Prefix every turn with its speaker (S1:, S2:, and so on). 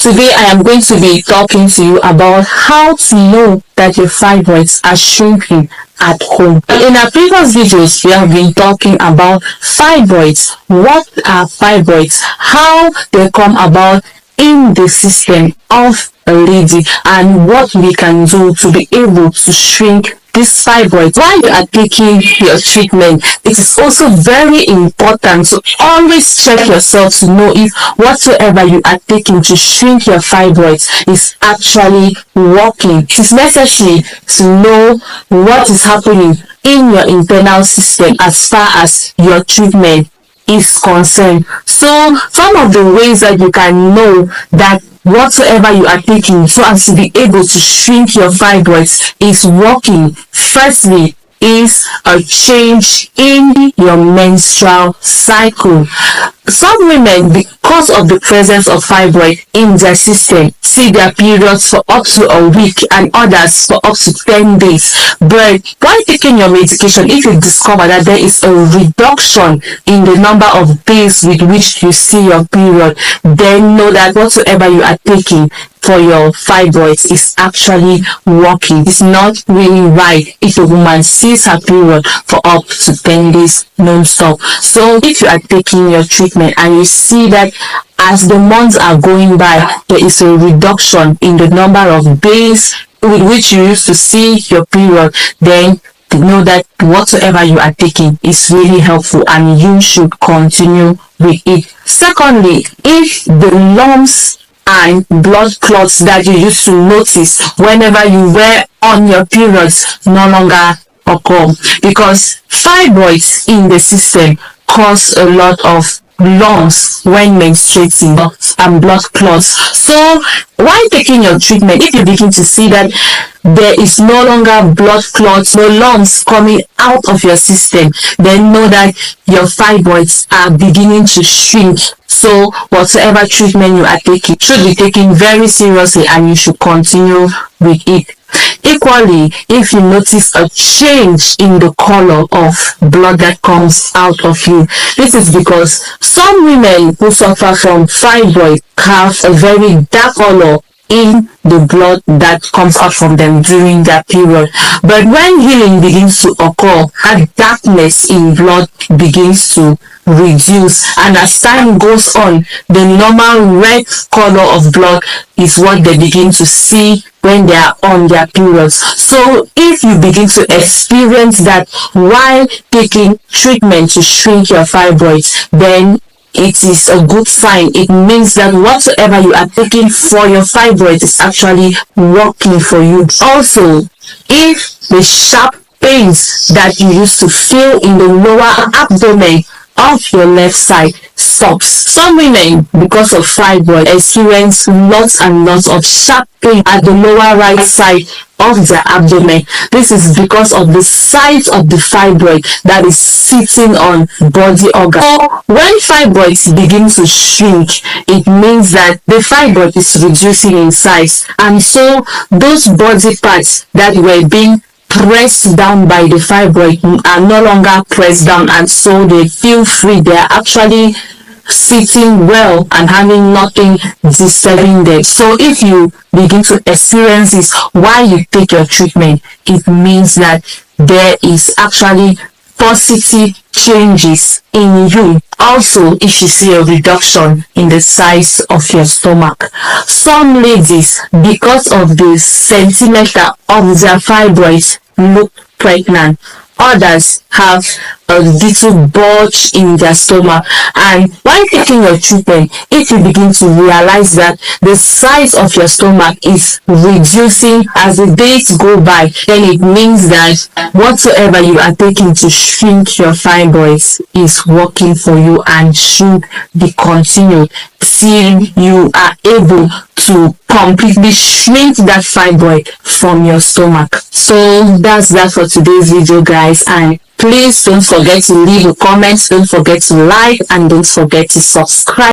S1: Today I am going to be talking to you about how to know that your fibroids are shrinking at home. In our previous videos, we have been talking about fibroids. What are fibroids? How they come about in the system of a lady, and what we can do to be able to shrink this fibroid. While you are taking your treatment, it is also very important to always check yourself to know if whatsoever you are taking to shrink your fibroids is actually working. It is necessary to know what is happening in your internal system as far as your treatment is concerned. So some of the ways that you can know that whatsoever you are taking so as to be able to shrink your fibroids is working, firstly, is a change in your menstrual cycle. Some women, because of the presence of fibroid in their system, see their periods for up to a week and others for up to 10 days. But while taking your medication, if you discover that there is a reduction in the number of days with which you see your period, then know that whatsoever you are taking for your fibroids is actually working. It's not really right if a woman sees her period for up to 10 days non-stop. So if you are taking your treatment and you see that as the months are going by, there is a reduction in the number of days with which you used to see your period, then know that whatsoever you are taking is really helpful and you should continue with it. Secondly, if the lumps and blood clots that you used to notice whenever you were on your periods no longer occur, because fibroids in the system cause a lot of lumps when menstruating and blood clots. So while taking your treatment, if you begin to see that there is no longer blood clots, no lumps coming out of your system, then know that your fibroids are beginning to shrink. So whatsoever treatment you are taking should be taken very seriously and you should continue with it. Equally, if you notice a change in the color of blood that comes out of you, this is because some women who suffer from fibroid have a very dark color in the blood that comes out from them during their period. But when healing begins to occur, that darkness in blood begins to reduce, and as time goes on, the normal red color of blood is what they begin to see when they are on their periods. So if you begin to experience that while taking treatment to shrink your fibroids, then it is a good sign. It means that whatsoever you are taking for your fibroids is actually working for you. Also, if the sharp pains that you used to feel in the lower abdomen of your left side stops. Some women, because of fibroid, experience lots and lots of sharp pain at the lower right side of the abdomen. This is because of the size of the fibroid that is sitting on body organs. So when fibroids begin to shrink, it means that the fibroid is reducing in size, and so those body parts that were being pressed down by the fibroid are no longer pressed down, and so they feel free. They are actually sitting well and having nothing disturbing them. So if you begin to experience this while you take your treatment, it means that there is actually positive changes in you. Also, if you see a reduction in the size of your stomach, some ladies, because of the centimeter of their fibroids, look pregnant. Others have a little bulge in their stomach, and while taking your treatment, if you begin to realize that the size of your stomach is reducing as the days go by, then it means that whatsoever you are taking to shrink your fibroids is working for you and should be continued till you are able to completely shrink that fibroid from your stomach. So that's that for today's video, guys, and please don't forget to leave a comment, don't forget to like, and don't forget to subscribe.